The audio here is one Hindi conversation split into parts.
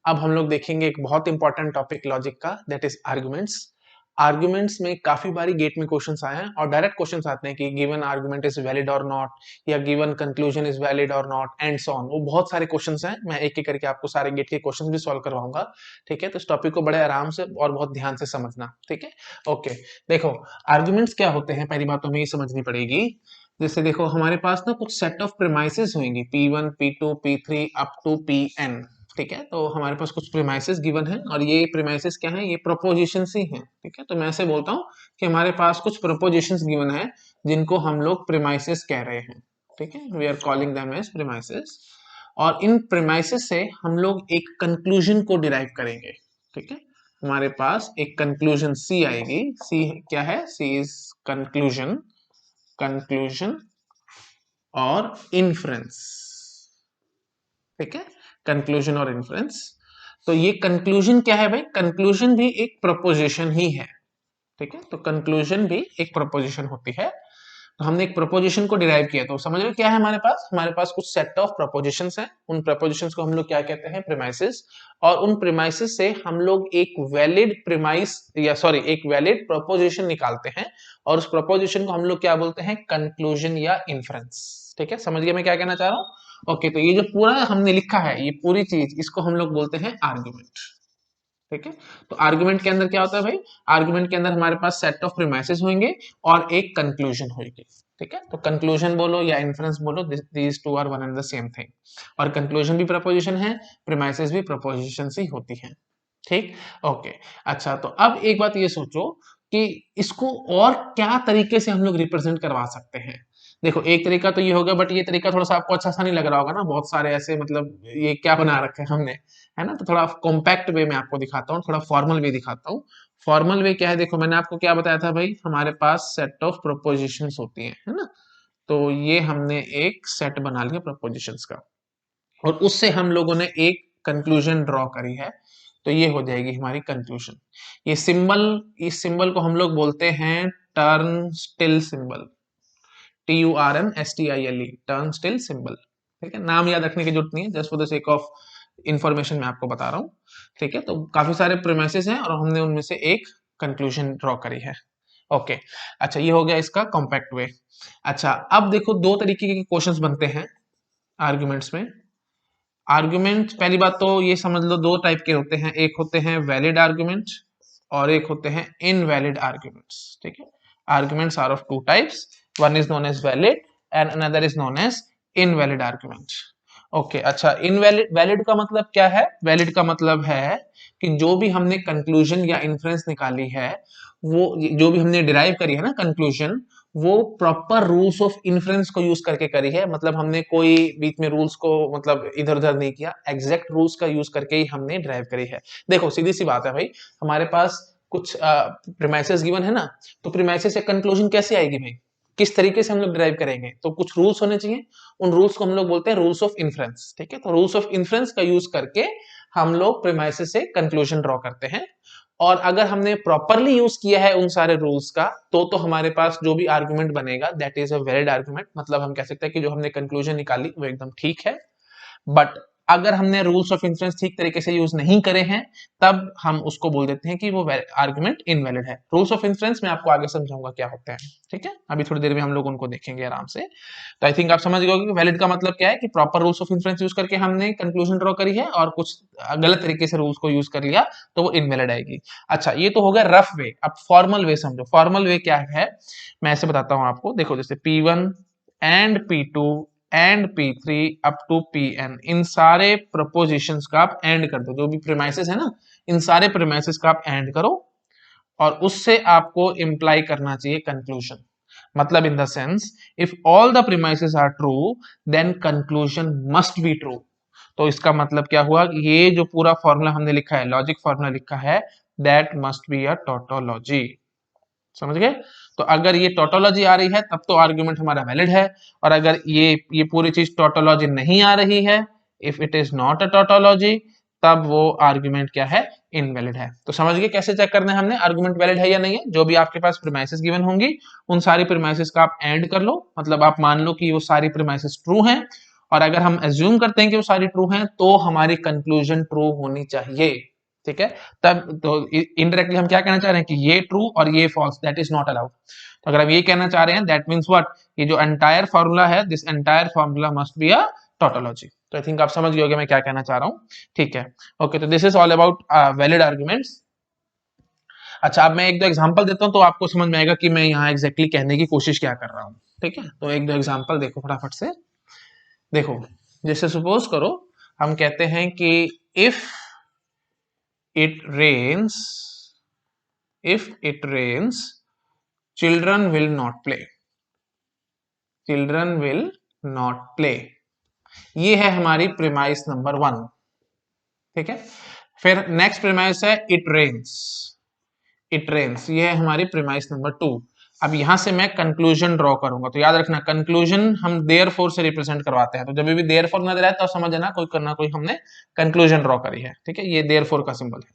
अब हम लोग देखेंगे एक बहुत इंपॉर्टेंट टॉपिक लॉजिक का, दैट इज आर्गुमेंट्स। आर्गुमेंट्स में काफी बारी गेट में क्वेश्चंस आए हैं और डायरेक्ट क्वेश्चंस आते हैं कि गिवन आर्गुमेंट इज वैलिड और नॉट, या गिवन कंक्लूजन इज वैलिड और नॉट एंड सो ऑन। वो बहुत सारे क्वेश्चंस हैं, मैं एक एक करके आपको सारे गेट के क्वेश्चंस भी सॉल्व करवाऊंगा। ठीक है, तो इस टॉपिक को बड़े आराम से और बहुत ध्यान से समझना। ठीक है, ओके। देखो, आर्गुमेंट्स क्या होते हैं, पहली बात तो हमें ये समझनी पड़ेगी। जैसे देखो, हमारे पास ना कुछ सेट ऑफ प्रीमाइसेस होंगी, P1 P2 P3 up to Pn। ठीक है, तो हमारे पास कुछ प्रीमाइसेस गिवन है और ये प्रीमाइसेस क्या है, ये प्रोपोजिशंस ही हैं। ठीक है, तो मैं ऐसे बोलता हूँ कि हमारे पास कुछ प्रोपोजिशंस गिवन है जिनको हम लोग प्रीमाइसेस कह रहे हैं। ठीक है, we are calling them as premises. और इन प्रीमाइसेस से हम लोग एक कंक्लूजन को डिराइव करेंगे। ठीक है, हमारे पास एक कंक्लूजन C आएगी। C क्या है, C इज कंक्लूजन, कंक्लूजन और इन्फ्रेंस। ठीक है, कंक्लूजन और इन्फ्रेंस। तो ये कंक्लूजन क्या है भाई, कंक्लूजन भी एक प्रपोजिशन ही है। ठीक है, तो कंक्लूजन भी एक प्रपोजिशन होती है। तो हमने एक प्रपोजिशन को डिराइव किया, तो समझ रहे हो क्या है हमारे पास कुछ सेट ऑफ प्रपोजिशंस हैं। उन प्रपोजिशंस को हम लोग क्या कहते हैं, प्रीमाइसेस। और उन प्रीमाइसेस से हम लोग एक वैलिड प्रीमाइस या सॉरी एक वैलिड प्रपोजिशन निकालते हैं, और उस प्रपोजिशन को हम लोग क्या बोलते हैं, कंक्लूजन या इन्फ्रेंस। ठीक है, समझ गए मैं क्या कहना चाह रहा हूँ। ओके, तो ये जो पूरा हमने लिखा है, ये पूरी चीज, इसको हम लोग बोलते हैं आर्गुमेंट। ठीक है, तो आर्गुमेंट के अंदर क्या होता है भाई, आर्गुमेंट के अंदर हमारे पास सेट ऑफ प्रीमाइसेस होंगे और एक कंक्लूजन होगी। ठीक है, तो कंक्लूजन बोलो या इन्फ्रेंस बोलो, these two are one and the same thing. और कंक्लूजन भी प्रपोजिशन है, प्रीमाइसेस भी प्रपोजिशन ही होती हैं। ठीक, ओके। अच्छा, तो अब एक बात ये सोचो कि इसको और क्या तरीके से हम लोग रिप्रेजेंट करवा सकते हैं। देखो, एक तरीका तो ये होगा, बट ये तरीका थोड़ा सा आपको अच्छा सा नहीं लग रहा होगा ना, बहुत सारे ऐसे मतलब ये क्या बना रखे हैं हमने, है ना। तो थोड़ा कॉम्पैक्ट वे में आपको दिखाता हूँ, थोड़ा फॉर्मल वे दिखाता हूँ। फॉर्मल वे क्या है, देखो मैंने आपको क्या बताया था भाई, हमारे पास सेट ऑफ प्रोपोजिशंस होती हैं, है ना। तो ये हमने एक सेट बना लिया प्रोपोजिशंस का, और उससे हम लोगों ने एक कंक्लूजन ड्रॉ करी है। तो ये हो जाएगी हमारी कंक्लूजन। ये सिंबल, इस सिंबल को हम लोग बोलते हैं turn still symbol, TURNSTILE, turn still symbol. ठीक है, नाम याद रखने की जरूरत नहीं है, just for the sake of information मैं आपको बता रहा हूँ। ठीक है, तो काफी सारे प्रीमाइसेस हैं और हमने उनमें से एक कंक्लूजन ड्रॉ करी है। ओके, अच्छा, ये हो गया इसका कॉम्पैक्ट वे। अच्छा, अब देखो दो तरीके के क्वेश्चंस बनते हैं आर्ग्यूमेंट्स में। आर्ग्यूमेंट, पहली बात तो ये समझ लो, दो टाइप के होते हैं, एक होते हैं वैलिड आर्ग्यूमेंट और एक होते हैं इनवैलिड आर्ग्यूमेंट्स। ठीक है, arguments are of two types, one is known as valid and another is known as invalid argument. Okay, अच्छा, इनवैलिड, वैलिड का मतलब क्या है, वैलिड का मतलब है कि जो भी हमने कंक्लूजन या इन्फ्रेंस निकाली है, वो जो भी हमने डिराइव करी है ना कंक्लूजन, वो प्रॉपर रूल्स ऑफ इन्फ्रेंस को यूज करके करी है। मतलब हमने कोई बीच में रूल्स को मतलब इधर उधर नहीं किया, एग्जैक्ट रूल्स का यूज करके ही हमने ड्राइव करी है। देखो, सीधी सी बात है भाई, हमारे पास कुछ प्रीमाइसेस गिवन है ना, तो प्रीमाइसेस से कंक्लूजन कैसे आएगी भाई, किस तरीके से हम लोग ड्राइव करेंगे, तो कुछ रूल्स होने चाहिए। उन रूल्स को हम लोग बोलते हैं रूल्स ऑफ इन्फ्रेंस। ठीक है, तो रूल्स ऑफ इन्फ्रेंस का यूज करके हम लोग प्रीमाइसेस से कंक्लूजन ड्रॉ करते हैं। और अगर हमने प्रॉपरली यूज किया है उन सारे रूल्स का, तो हमारे पास जो भी आर्गुमेंट बनेगा that is a valid argument. मतलब हम कह सकते हैं कि जो हमने कंक्लूजन निकाली वो एकदम ठीक है। बट अगर हमने रूल्स ऑफ इन्फ्रेंस ठीक तरीके से यूज नहीं करे हैं, तब हम उसको बोल देते हैं कि वो आर्गुमेंट इनवैलिड है। रूल्स ऑफ इन्फ्रेंस मैं आपको आगे समझाऊंगा क्या होते हैं। ठीक है, अभी थोड़ी देर में हम लोग उनको देखेंगे आराम से। तो आई थिंक आप समझ गए कि वैलिड का मतलब क्या है, कि proper rules of inference use करके हमने कंक्लूजन ड्रॉ करी है, और कुछ गलत तरीके से रूल्स को यूज कर लिया तो वो इनवैलिड आएगी। अच्छा, ये तो हो गया रफ वे। अब फॉर्मल वे समझो, फॉर्मल वे क्या है, मैं ऐसे बताता हूं आपको। देखो, जैसे P1 and P2 and P3 up to Pn, इन सारे प्रपोजिशंस का आप एंड कर दो। जो भी प्रीमाइसेस है ना, इन सारे प्रीमाइसेस का आप एंड करो, और उससे आपको इंप्लाई करना चाहिए कंक्लूजन। मतलब in the sense, if all the premises are true, then conclusion must be true. तो इसका मतलब क्या हुआ, ये जो पूरा फॉर्मूला हमने लिखा है, लॉजिक फॉर्मूला लिखा है, that must be a tautology. समझ गए। तो अगर ये टोटोलॉजी आ रही है तब तो आर्ग्यूमेंट हमारा वैलिड है, और अगर ये पूरी चीज टोटोलॉजी नहीं आ रही है, if it is not a tautology, तब वो आर्ग्यूमेंट क्या है, इनवैलिड है। तो समझ गए कैसे चेक करना है हमने आर्ग्यूमेंट वैलिड है या नहीं है। जो भी आपके पास प्रीमाइसेस गिवन होंगी, उन सारी प्रीमाइसेस का आप एंड कर लो, मतलब आप मान लो कि वो सारी प्रीमाइसेस ट्रू हैं, और अगर हम एज्यूम करते हैं कि वो सारी ट्रू हैं तो हमारी कंक्लूजन ट्रू होनी चाहिए, ठीक है। तब तो इनडायरेक्टली हम क्या कहना चाह रहे हैं कि ये ट्रू और ये false, that is not allowed. तो अगर हम ये कहना चाह रहे हैं दैट मीन्स व्हाट, ये जो एंटायर फॉर्मूला है, this entire formula must be a tautology. तो आई थिंक आप समझ गए होंगे मैं क्या कहना चाह रहा हूँ, ठीक है। ओके, तो this is all about valid arguments. अच्छा, अब मैं एक दो एग्जांपल देता हूं तो आपको समझ में आएगा कि मैं यहाँ एग्जैक्टली कहने की कोशिश क्या कर रहा हूँ, ठीक है। तो एक दो एग्जांपल देखो फटाफट से। देखो, जैसे सपोज करो हम कहते हैं कि if it rains, if it rains children will not play, children will not play, ये है हमारी प्रीमाइस नंबर 1, ठीक है। फिर नेक्स्ट प्रीमाइस है इट रेन्स, इट रेन्स, ये है हमारी प्रीमाइस नंबर 2। अब यहां से मैं कंक्लूजन ड्रॉ करूंगा, तो याद रखना कंक्लूजन हम देयर फोर से रिप्रेजेंट करवाते हैं, तो जब भी देयर फोर नजर आए तो समझना कोई करना कोई हमने कंक्लूजन ड्रॉ करी है, ठीक है। ये देयर फोर का सिंबल है,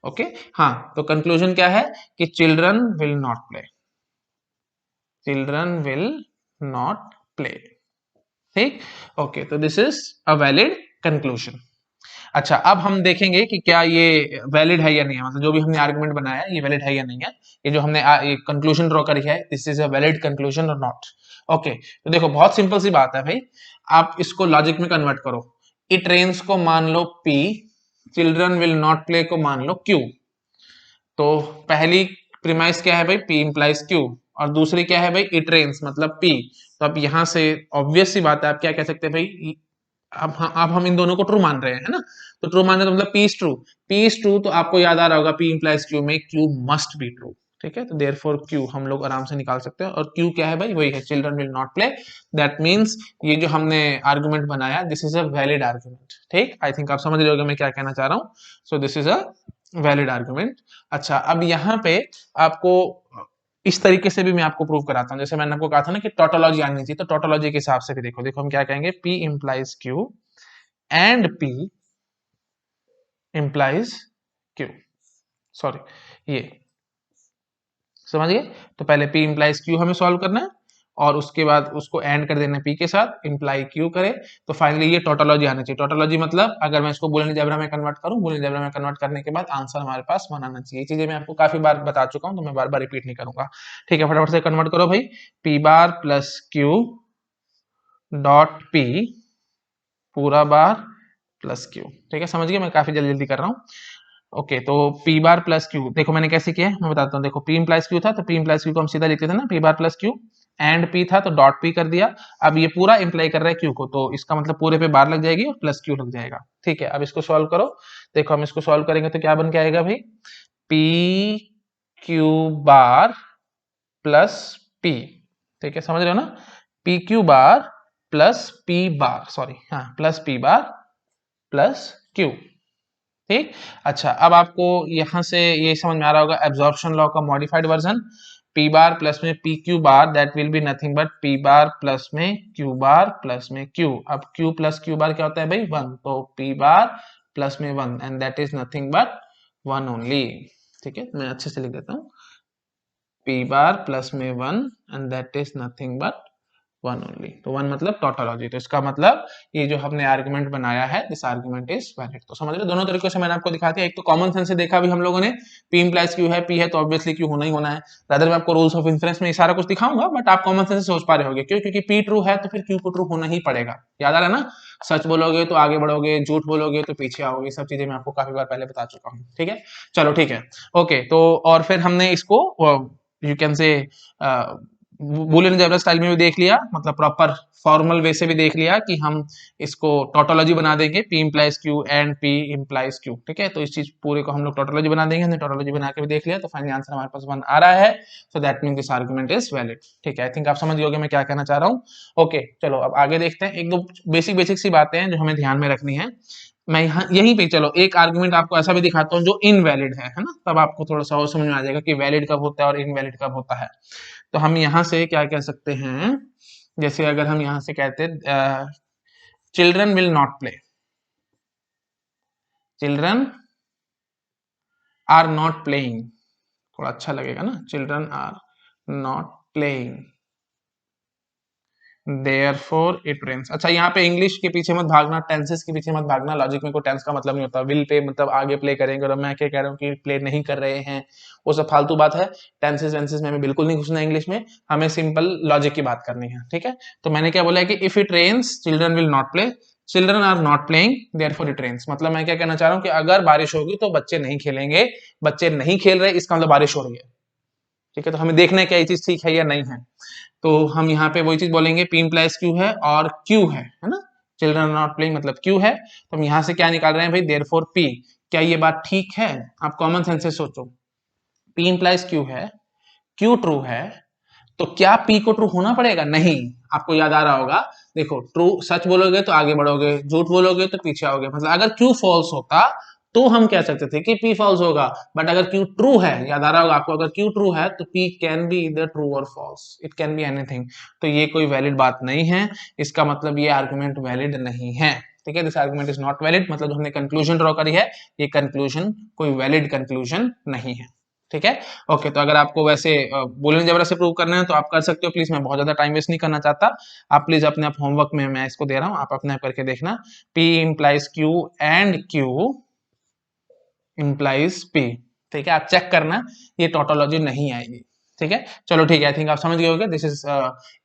ओके। हाँ, तो कंक्लूजन क्या है कि children will not play, children will not play, ठीक। ओके, तो this is a valid conclusion. अच्छा, अब हम देखेंगे कि क्या ये वैलिड है या नहीं है, मतलब जो भी हमने आर्गुमेंट बनाया है ये वैलिड है या नहीं है, ये जो हमने ये कंक्लूजन ड्रॉ करी है, this is a valid conclusion और नॉट। ओके, तो देखो बहुत सिंपल सी बात है भाई, आप इसको लॉजिक में कन्वर्ट करो। इट रेन्स को मान लो P, children will not play को मान लो Q। तो पहली प्रीमाइस क्या है भाई, P इंप्लाइज Q, और दूसरी क्या है भाई, इट रेन्स मतलब P। तो अब यहां से ऑब्वियस सी बात है, आप क्या कह सकते हैं भाई, अब हम इन दोनों को ट्रू मान रहे हैं, है ना। तो ट्रू मान रहे हैं तो मतलब P is true, P is true, तो आपको याद आ रहा होगा P इंप्लाइज Q में Q मस्ट बी ट्रू, ठीक है। तो देयरफॉर Q हम लोग आराम से निकाल सकते हैं, और Q क्या है भाई, वही है children will not play. That means ये जो हमने आर्गुमेंट बनाया, this is a valid argument, ठीक। आई थिंक आप समझ रहे होगे मैं क्या कहना चाह रहा हूँ। So this is a valid argument. अच्छा, अब यहाँ पे आपको इस तरीके से भी मैं आपको प्रूव कराता हूँ, जैसे मैंने आपको कहा था ना कि टोटोलॉजी आनी चाहिए, तो टोटोलॉजी के हिसाब से भी देखो, देखो हम क्या कहेंगे, P implies Q and P implies Q, sorry ये समझ गए। तो पहले P इंप्लाइज Q हमें सॉल्व करना है, और उसके बाद उसको एंड कर देना P के साथ, इंप्लाई Q करे, तो फाइनली ये टोटोलॉजी आनी चाहिए। टोटोलॉजी मतलब अगर मैं इसको बूलियन अलजेब्रा में कन्वर्ट करूं, बूलियन अलजेब्रा में कन्वर्ट करने के बाद आंसर हमारे पास 1 आना चाहिए। ये चीजें मैं आपको काफी बार बता चुका हूं, तो मैं बार बार रिपीट नहीं करूंगा, ठीक है। फटाफट से कन्वर्ट करो भाई, P बार प्लस Q डॉट P पूरा बार प्लस Q, ठीक है। समझ गए, मैं काफी जल्दी जल्दी कर रहा हूँ। ओके, तो P बार प्लस Q देखो मैंने कैसे किया है, मैं बताता हूँ। देखो P इंप्लाइज Q था, तो P इंप्लाइज Q को हम सीधा लिखते थे ना, P bar plus Q, and P था तो डॉट P कर दिया। अब ये पूरा इंप्लाई कर रहा है Q को, तो इसका मतलब पूरे पे बार लग जाएगी और प्लस Q लग जाएगा, ठीक है। अब इसको सॉल्व करो, देखो हम इसको सॉल्व करेंगे तो क्या बन के आएगा भाई, P Q बार प्लस P, ठीक है, समझ रहे हो ना, P Q बार प्लस P बार, सॉरी हाँ, प्लस P बार प्लस Q, ठीक। अच्छा, अब आपको यहां से ये समझ में आ रहा होगा एब्जॉर्प्शन लॉ का मॉडिफाइड वर्जन, P बार प्लस में P Q bar, that will be nothing but P bar plus में Q बार प्लस में Q। अब Q प्लस Q बार क्या होता है भाई, 1, तो P बार प्लस में 1 and that is nothing but 1 only, ठीक है। मैं अच्छे से लिख देता हूँ, P बार प्लस में 1 and that is nothing but 1 only. तो 1 मतलब टोटोलॉजी, तो इसका मतलब ये जो हमने आर्गुमेंट बनाया है, दिस आर्गुमेंट इज वैलिड। तो समझ रहे हो, दोनों तरीकों से मैंने आपको दिखा दिया। एक तो कॉमन सेंस से देखा भी हम लोगों ने, P इंप्लाइज Q है, P है तो ऑब्वियसली Q होना ही होना है। रादर मैं आपको रूल्स ऑफ इन्फरेंस में ये सारा कुछ दिखाऊंगा, बट आप कॉमन सेंस से सोच पा रहे होगे क्यों, क्योंकि P ट्रू है तो फिर Q को ट्रू होना ही पड़ेगा। याद आ रहा है ना, सच बोलोगे तो आगे बढ़ोगे, झूठ बोलोगे तो पीछे आओगे, सब चीजें मैं आपको काफी बार पहले बता चुका हूँ, ठीक है। चलो ठीक है, ओके। तो और फिर हमने इसको you can say Boolean algebra style में भी देख लिया, मतलब प्रॉपर फॉर्मल वे से भी देख लिया कि हम इसको टोटोलॉजी बना देंगे, P implies Q and P implies Q, ठीक है। तो इस चीज पूरे को हम लोग टोटोलॉजी बना देंगे, हमने टोटोलॉजी बना के भी देख लिया, तो फाइनली आंसर हमारे पास 1 आ रहा है। So that mean this argument is valid, ठीक है। आई थिंक आप समझ गए मैं क्या कहना चाह रहा हूँ। ओके, चलो अब आगे देखते हैं, एक दो बेसिक बेसिक सी बातें हैं जो हमें ध्यान में रखनी है। मैं यहाँ यहीं पे चलो एक आर्गुमेंट आपको ऐसा भी दिखाता हूँ जो इनवैलिड है ना, तब आपको थोड़ा सा और समझ में आ जाएगा कि वैलिड कब होता है और इनवैलिड कब होता है। तो हम यहां से क्या कह सकते हैं, जैसे अगर हम यहां से कहते children will not play, children are not playing, थोड़ा अच्छा लगेगा ना, children are not playing, therefore it rains. अच्छा, यहाँ पे इंग्लिश के पीछे मत भागना, टेंसेस के पीछे मत भागना। लॉजिक में कोई टेंस का मतलब नहीं होता। विल पे मतलब आगे प्ले करेंगे, और मैं क्या कह रहा हूँ कि प्ले नहीं कर रहे हैं, वो सब फालतू बात है। टेंसेस वेंसेस में हमें बिल्कुल नहीं घुसना इंग्लिश में, हमें सिंपल लॉजिक की बात करनी है, ठीक है। तो मैंने क्या बोला है कि if it rains children will not play, children are not playing therefore it rains. मतलब मैं क्या कहना चाह रहा हूँ कि अगर बारिश होगी तो बच्चे नहीं खेलेंगे, बच्चे नहीं खेल रहे इसका मतलब बारिश हो रही है, ठीक है। तो हमें देखना है क्या ये चीज ठीक है या नहीं है। तो हम यहाँ पे वही चीज बोलेंगे, पी इम्प्लाइज क्यू है और क्यू है ना। चिल्ड्रन आर नॉट प्लेइंग मतलब क्यू है, तो हम यहाँ से क्या निकाल रहे हैं भाई, देयरफॉर पी। क्या ये बात ठीक है? आप कॉमन सेंस से सोचो, पी इम्प्लाइज क्यू है, क्यू ट्रू है, तो क्या पी को ट्रू होना पड़ेगा? नहीं। आपको याद आ रहा होगा, देखो ट्रू सच बोलोगे तो आगे बढ़ोगे, झूठ बोलोगे तो पीछे आओगे। मतलब अगर क्यू फॉल्स होता तो हम कह सकते थे कि पी फॉल्स होगा, बट अगर क्यू ट्रू है, याद आ रहा होगा आपको, अगर क्यू ट्रू है तो P can be either true और false, it can be anything. तो ये कोई वैलिड बात नहीं है, इसका मतलब ये आर्गुमेंट वैलिड नहीं है, ठीक है। This argument is not valid, मतलब जो हमने कंक्लूजन ड्रॉ करी है, ये कंक्लूजन कोई वैलिड कंक्लूजन नहीं है, ठीक है। ओके, तो अगर आपको वैसे बूलियन जबरदस्ती प्रूव करना है तो आप कर सकते हो। प्लीज, मैं बहुत ज्यादा टाइम वेस्ट नहीं करना चाहता। आप प्लीज अपने आप होमवर्क में मैं इसको दे रहा हूँ, आप अपने आप करके देखना। P implies Q and Q implies P, ठीक है। आप चेक करना, ये टोटोलॉजी नहीं आएगी, ठीक है। चलो ठीक है, आई थिंक आप समझ गए होगे, दिस इज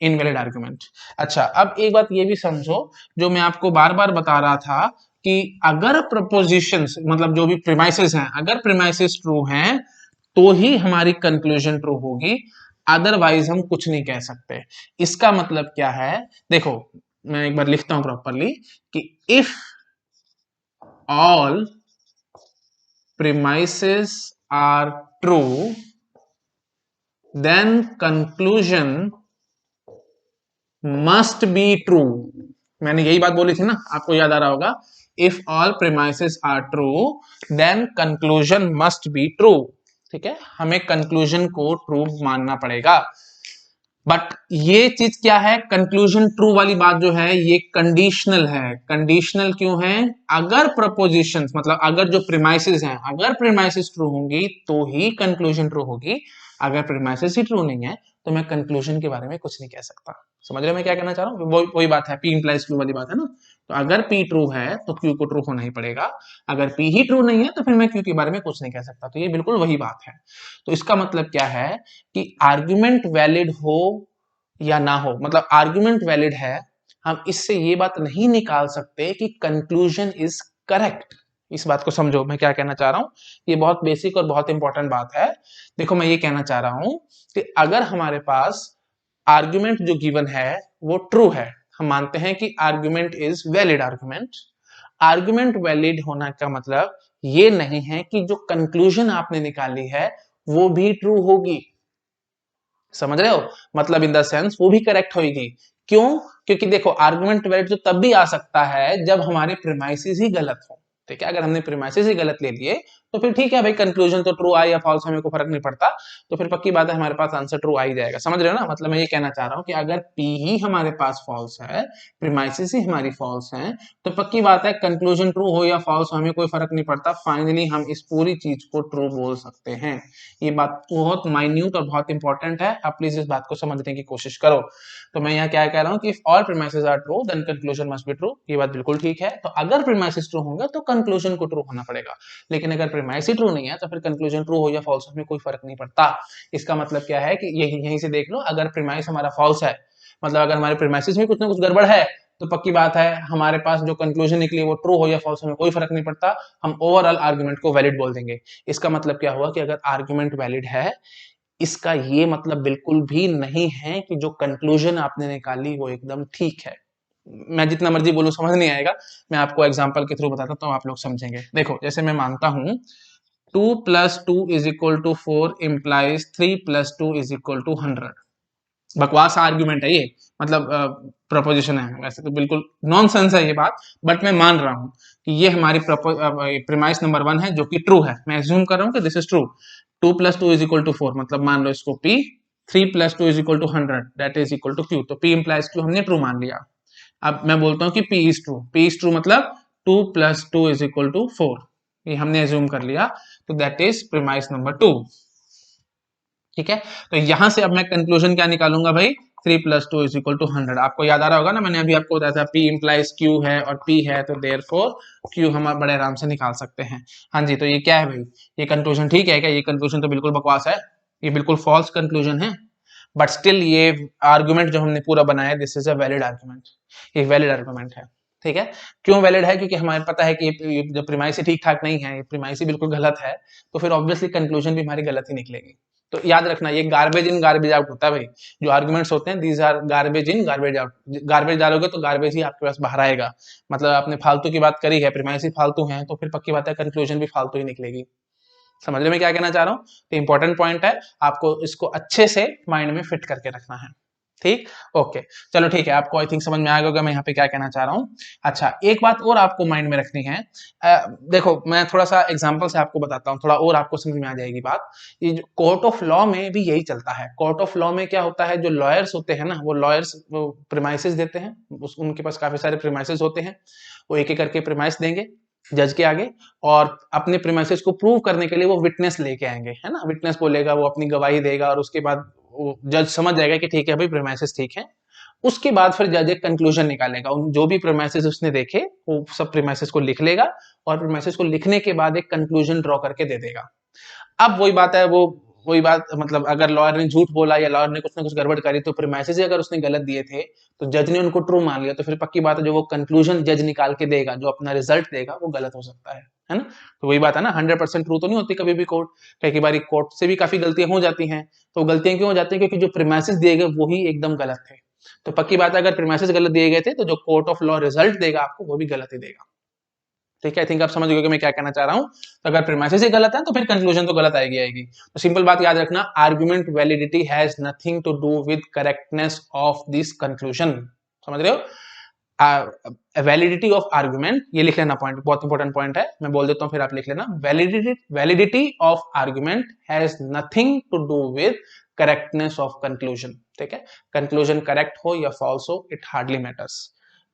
इनवैलिड आर्गुमेंट। अच्छा, अब एक बात ये भी समझो, जो मैं आपको बार बार बता रहा था कि अगर प्रपोजिशंस मतलब जो भी प्रीमाइसेस हैं, अगर प्रीमाइसेस ट्रू हैं तो ही हमारी कंक्लूजन ट्रू होगी, अदरवाइज हम कुछ नहीं कह सकते। इसका मतलब क्या है, देखो मैं एक बार लिखता हूं प्रॉपरली कि if all premises are true then conclusion must be true। मैंने यही बात बोली थी ना, आपको याद आ रहा होगा, if all premises are true then conclusion must be true, ठीक है। हमें कंक्लूजन को ट्रू मानना पड़ेगा। बट ये चीज क्या है, कंक्लूजन ट्रू वाली बात जो है ये कंडीशनल है। कंडीशनल क्यों है? अगर प्रपोजिशंस मतलब अगर जो प्रीमाइसेस हैं, अगर प्रीमाइसेस ट्रू होंगी तो ही कंक्लूजन ट्रू होगी, अगर प्रीमाइसेस ही ट्रू नहीं है तो मैं कंक्लूजन के बारे में कुछ नहीं कह सकता। समझ रहे मैं क्या कहना चाह रहा हूँ? वही बात है, पी इंप्लाइज क्यू वाली बात है ना। तो अगर पी ट्रू है तो क्यू को ट्रू होना ही पड़ेगा, अगर पी ही ट्रू नहीं है तो फिर मैं क्यू के बारे में कुछ नहीं कह सकता। तो ये बिल्कुल वही बात है। तो इसका मतलब क्या है कि आर्ग्यूमेंट वैलिड हो या ना हो, मतलब आर्ग्यूमेंट वैलिड है, हम इससे ये बात नहीं निकाल सकते कि कंक्लूजन इज करेक्ट। इस बात को समझो मैं क्या कहना चाह रहा हूं, ये बहुत बेसिक और बहुत इंपॉर्टेंट बात है। देखो मैं ये कहना चाह रहा हूं कि अगर हमारे पास आर्ग्यूमेंट जो गिवन है वो ट्रू है, हम मानते हैं कि argument is valid argument. Argument valid होना का मतलब ये नहीं है कि जो कंक्लूजन आपने निकाली है वो भी ट्रू होगी। समझ रहे हो? मतलब इन द सेंस वो भी करेक्ट होगी। क्यों? क्योंकि देखो आर्गुमेंट वैलिड तो तब भी आ सकता है जब हमारे प्रीमाइसेस ही गलत हो, ठीक है। अगर हमने प्रीमाइसेस ही गलत ले लिए तो फिर ठीक है भाई, कंक्लूजन तो ट्रू आए या फॉल्स हमें को फर्क नहीं पड़ता, तो फिर पक्की बात है हमारे पास आंसर ट्रू आ ही जाएगा। समझ रहे हो ना? मतलब मैं ये कहना चाह रहा हूं कि अगर पी ही हमारे पास फॉल्स है, प्रीमाइसेस ही हमारी फॉल्स है, तो पक्की बात है कंक्लूजन ट्रू हो या फॉल्स हमें कोई फर्क नहीं पड़ता, फाइनली हम इस पूरी चीज को ट्रू बोल सकते हैं। ये बात बहुत माइन्यूट और बहुत इंपॉर्टेंट है, आप प्लीज इस बात को समझने की कोशिश करो। तो मैं यहाँ क्या कह रहा हूँ कि if all premises are true then conclusion must be true, ये बात बिल्कुल ठीक है। तो अगर प्रीमाइसेस ट्रू होंगे तो कंक्लूजन को ट्रू होना पड़ेगा, लेकिन अगर प्रीमाइस ही ट्रू नहीं है तो फिर कंक्लूजन ट्रू हो या फॉल्स में कोई फर्क नहीं पड़ता। इसका मतलब क्या है कि यहीं से देख लो, अगर प्रीमाइस हमारा फॉल्स है, मतलब अगर हमारे प्रीमाइसेस में कुछ ना कुछ गड़बड़ है, तो पक्की बात है हमारे पास जो कंक्लूजन निकली वो ट्रू हो या फॉल्स में कोई फर्क नहीं पड़ता, हम ओवरऑल आर्गुमेंट को वैलिड बोल देंगे। इसका मतलब क्या हुआ कि अगर आर्गुमेंट वैलिड है, इसका ये मतलब बिल्कुल भी नहीं है कि जो कंक्लूजन आपने निकाली वो एकदम ठीक है। मैं जितना मर्जी बोलूं समझ नहीं आएगा, मैं आपको एग्जांपल के थ्रू बताता हूं तो आप लोग समझेंगे। देखो जैसे मैं मानता हूं 2 + 2 = 4 implies 3 + 2 = 100। बकवास आर्ग्यूमेंट है ये, मतलब प्रपोजिशन है, वैसे तो बिल्कुल नॉनसेंस है ये बात, बट मैं मान रहा हूं कि ये हमारी प्रीमाइस नंबर 1 है जो कि ट्रू है। मैं एज्यूम कर रहा हूं कि दिस इज ट्रू। 2 + 2 = 4 मतलब मान लो इसको P, 3 + 2 = 100 that is equal to Q। तो P इंप्लाइज Q हमने ट्रू मान लिया। अब मैं बोलता हूं कि P is true. P is true मतलब 2 + 2 = 4, ये हमने एज्यूम कर लिया, तो दैट इज प्रीमाइस नंबर 2, ठीक है। तो यहां से अब मैं कंक्लूजन क्या निकालूंगा भाई, 3+2 = 100। आपको याद आ रहा होगा ना, मैंने अभी आपको बताया था P implies Q है और P है, तो देयरफॉर Q हम बड़े आराम से निकाल सकते हैं। हाँ जी, तो ये क्या है भाई, ये कंक्लूजन ठीक है क्या? ये कंक्लूजन तो बिल्कुल बकवास है, ये बिल्कुल फॉल्स कंक्लूजन है, बट स्टिल ये आर्गुमेंट जो हमने पूरा बनाया, this is a valid argument, ये वैलिड आर्गुमेंट है। ठीक है, क्यों वैलिड है? क्योंकि हमें पता है कि ये जब प्रीमाइसी ठीक ठाक नहीं है, ये प्रीमाइसी बिल्कुल गलत है, तो फिर ऑब्वियसली कंक्लूजन भी हमारी गलत ही निकलेगी। तो याद रखना, ये गार्बेज इन गार्बेज आउट होता है भाई, जो आर्गुमेंट्स होते हैं these are garbage in garbage out. Garbage डालोगे तो गार्बेज ही आपके पास बाहर आएगा, मतलब आपने फालतू की बात करी है, प्रीमाइसी फालतू है, तो फिर पक्की बात है कंक्लूजन भी फालतू ही निकलेगी। समझ रहे मैं क्या कहना चाह रहा हूँ? तो इंपॉर्टेंट पॉइंट है, आपको इसको अच्छे से माइंड में फिट करके रखना है। ठीक, ओके, चलो ठीक है, आपको आई थिंक समझ में आ गया होगा मैं यहाँ पे क्या कहना चाह रहा हूँ। अच्छा, एक बात और आपको माइंड में रखनी है, देखो मैं थोड़ा सा एग्जांपल से आपको बताता हूँ, थोड़ा और आपको समझ में आ जाएगी बात। ये जो कोर्ट ऑफ लॉ में भी यही चलता है। कोर्ट ऑफ लॉ में क्या होता है, जो लॉयर्स होते हैं ना, वो लॉयर्स वो प्रीमाइसेस देते हैं, उनके पास काफी सारे प्रीमाइसेस होते हैं, वो एक एक करके प्रीमाइस देंगे जज के आगे, और अपने प्रीमाइसेस को प्रूव करने के लिए वो विटनेस लेके आएंगे, है ना, विटनेस बोलेगा, वो अपनी गवाही देगा, और उसके बाद वो जज समझ जाएगा कि ठीक है भाई प्रीमाइसेस ठीक है। उसके बाद फिर जज एक कंक्लूजन निकालेगा, उन जो भी प्रीमाइसेस उसने देखे वो सब प्रीमाइसेस को लिख लेगा, और प्रीमाइसेस को लिखने के बाद एक कंक्लूजन ड्रॉ करके दे देगा। अब वही बात है, वो वही बात, मतलब अगर लॉयर ने झूठ बोला या लॉयर ने कुछ ना कुछ गड़बड़ करी, तो प्रीमाइसेस ही अगर उसने गलत दिए थे, तो जज ने उनको ट्रू मान लिया, तो फिर पक्की बात है जो वो कंक्लूजन जज निकाल के देगा, जो अपना रिजल्ट देगा, वो गलत हो सकता है ना। तो वही बात है ना, 100% ट्रू तो नहीं होती कभी भी कोर्ट, कई बार कोर्ट से भी काफी गलतियां हो जाती हैं। तो गलतियां क्यों हो जाती हैं? क्योंकि जो प्रीमाइसेस दिए गए वही एकदम गलत थे। तो पक्की बात है, अगर प्रीमाइसेस गलत दिए गए थे, तो जो कोर्ट ऑफ लॉ रिजल्ट देगा आपको, वो भी गलत ही देगा। ठीक है, आई थिंक आप समझ गए कि मैं क्या कहना चाह रहा हूं। तो अगर प्रीमाइसेस ही गलत है, तो फिर कंक्लूजन तो गलत आएगी। तो सिंपल बात याद रखना, argument validity has nothing to do with correctness of this conclusion. समझ रहे हो? वैलिडिटी ऑफ आर्गुमेंट, ये लिख लेना पॉइंट, बहुत इंपॉर्टेंट पॉइंट है, मैं बोल देता हूं फिर आप लिख लेना। Validity of argument has nothing to do with correctness of conclusion. ठीक है, कंक्लूजन करेक्ट हो या फॉल्स हो, इट हार्डली मैटर्स।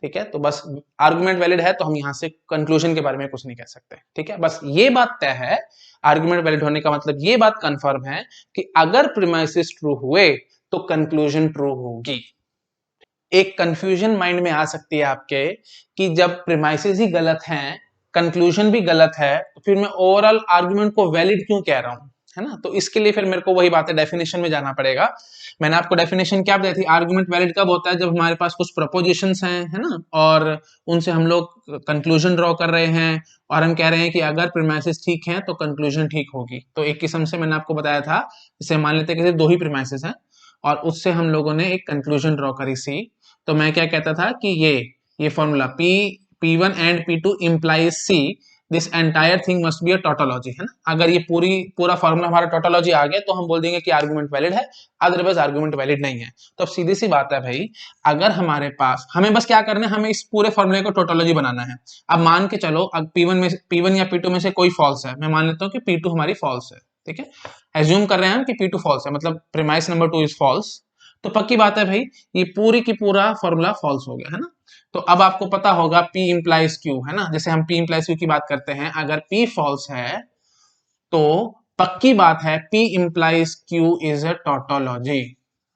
ठीक है, तो बस आर्गुमेंट वैलिड है तो हम यहां से कंक्लूजन के बारे में कुछ नहीं कह सकते। ठीक है, बस ये बात तय है, आर्गुमेंट वैलिड होने का मतलब ये बात कंफर्म है कि अगर प्रीमाइसेस ट्रू हुए तो कंक्लूजन ट्रू होगी। एक कंफ्यूजन माइंड में आ सकती है आपके कि जब प्रीमाइसेस ही गलत हैं, कंक्लूजन भी गलत है, तो फिर मैं ओवरऑल आर्गुमेंट को वैलिड क्यों कह रहा हूं, है ना। तो इसके लिए फिर मेरे को वही बात है, डेफिनेशन में जाना पड़ेगा। मैंने आपको डेफिनेशन क्या बताई थी, आर्गुमेंट वैलिड कब होता है? जब हमारे पास कुछ प्रपोजिशंस हैं, है ना, और उनसे हम लोग कंक्लूजन ड्रॉ कर रहे हैं, और हम कह रहे हैं कि अगर प्रीमाइसेस ठीक हैं तो कंक्लूजन ठीक होगी। तो एक किस्म से मैंने आपको बताया था, जैसे मान लेते हैं कि दो ही प्रीमाइसेस हैं, और उससे हम लोगों ने एक कंक्लूजन ड्रॉ करी सी। तो मैं क्या कहता था कि ये formula P1 and P2 implies C, this entire thing must be a tautology, है ना। अगर ये पूरा फॉर्मूला हमारा टोटोलॉजी आ गया, तो हम बोल देंगे कि आर्गुमेंट वैलिड है, अदरवाइज आर्गुमेंट वैलिड नहीं है। तो अब सीधी सी बात है भाई, अगर हमारे पास, हमें बस क्या करना है, हमें इस पूरे फॉर्मूले को टोटोलॉजी बनाना है। अब मान के चलो, अब P1 या P2 में से कोई फॉल्स है, मैं मान लेता हूँ कि P2 हमारी फॉल्स है। ठीक है, एज्यूम कर रहे हैं हम कि P2 फॉल्स है, मतलब प्रीमाइस नंबर 2 इज फॉल्स। तो पक्की बात है भाई, ये पूरी की पूरा फॉर्मूला फॉल्स हो गया, है ना। तो अब आपको पता होगा P implies Q, है ना, जैसे हम P implies Q की बात करते हैं, अगर P फॉल्स है तो पक्की बात है P implies Q is a tautology.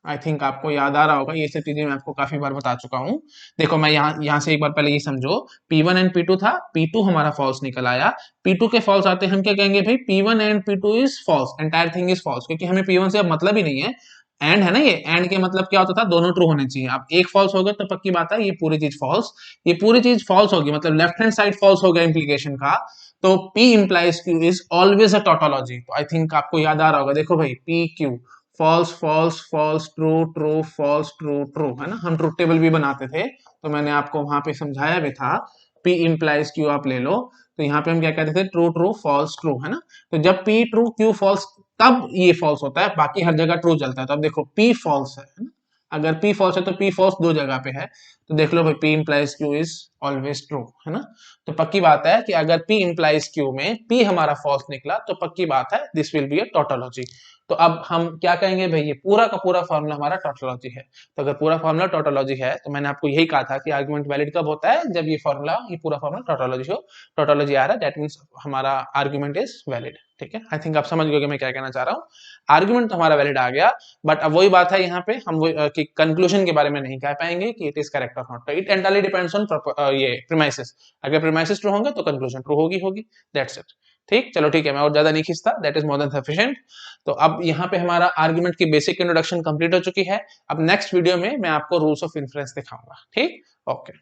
I think आपको याद आ रहा होगा, ये सब चीजें मैं आपको काफी बार बता चुका हूं। देखो मैं यहां से एक बार पहले ये समझो, P1 एंड P2 था, P2 हमारा फॉल्स निकल आया, P2 के फॉल्स आते हम क्या कहेंगे भाई, P1 and P2 is false, entire thing is false, क्योंकि हमें P1 से अब मतलब ही नहीं है। एंड है ना, ये एंड के मतलब क्या होता था, दोनों ट्रू होने चाहिए। अब एक फॉल्स हो गया तो पक्की बात है ये पूरी चीज फॉल्स, ये पूरी चीज फॉल्स होगी, मतलब लेफ्ट हैंड साइड फॉल्स हो गया इंप्लीकेशन का। तो P implies Q is always a tautology. तो आई थिंक आपको याद आ रहा होगा, देखो भाई P Q false false false true true false true true, है ना, हम ट्रूथ टेबल भी बनाते थे, तो मैंने आपको वहां पे समझाया भी था। P implies Q आप ले लो, तो यहाँ पे हम क्या कहते थे, ट्रू ट्रू फॉल्स ट्रू, है ना। तो जब P ट्रू Q फॉल्स, तब ये फॉल्स होता है, बाकी हर जगह ट्रू चलता है। तो अब देखो P फॉल्स है ना, अगर P फॉल्स है तो P फॉल्स दो जगह पे है, तो देख लो भाई P implies Q is always true, है ना। तो पक्की बात है कि अगर P implies Q में P हमारा फॉल्स निकला, तो पक्की बात है this will be a tautology. तो अब हम क्या कहेंगे भाई, ये पूरा का पूरा फॉर्मूला हमारा टोटोलॉजी है। तो अगर पूरा फॉर्मूला टोटोलॉजी है, तो मैंने आपको यही कहा था कि आर्गुमेंट वैलिड कब होता है, जब ये पूरा फॉर्मूला टोटोलॉजी हो, टोटोलॉजी आ रहा है, दैट मींस हमारा आर्गुमेंट इज वैलिड। ठीक है, आई थिंक आप समझ गए मैं क्या कहना चाह रहा हूँ। आर्गुमेंट तो हमारा वैलिड आ गया, बट अब वही बात है यहाँ पे हम वो कि कंक्लूजन के बारे में नहीं कह पाएंगे कि इट इज करेक्ट और not. It entirely depends on ये प्रीमाइसेस। अगर प्रीमाइसेस ट्रू होंगे तो कंक्लूजन ट्रू होगी। That's it. ठीक, चलो ठीक है, मैं और ज्यादा नहीं खींचता, that is more than sufficient. तो अब यहाँ पे हमारा आर्गुमेंट की बेसिक इंट्रोडक्शन कंप्लीट हो चुकी है। अब नेक्स्ट वीडियो में मैं आपको रूल्स ऑफ इन्फ्रेंस दिखाऊंगा। ठीक, ओके।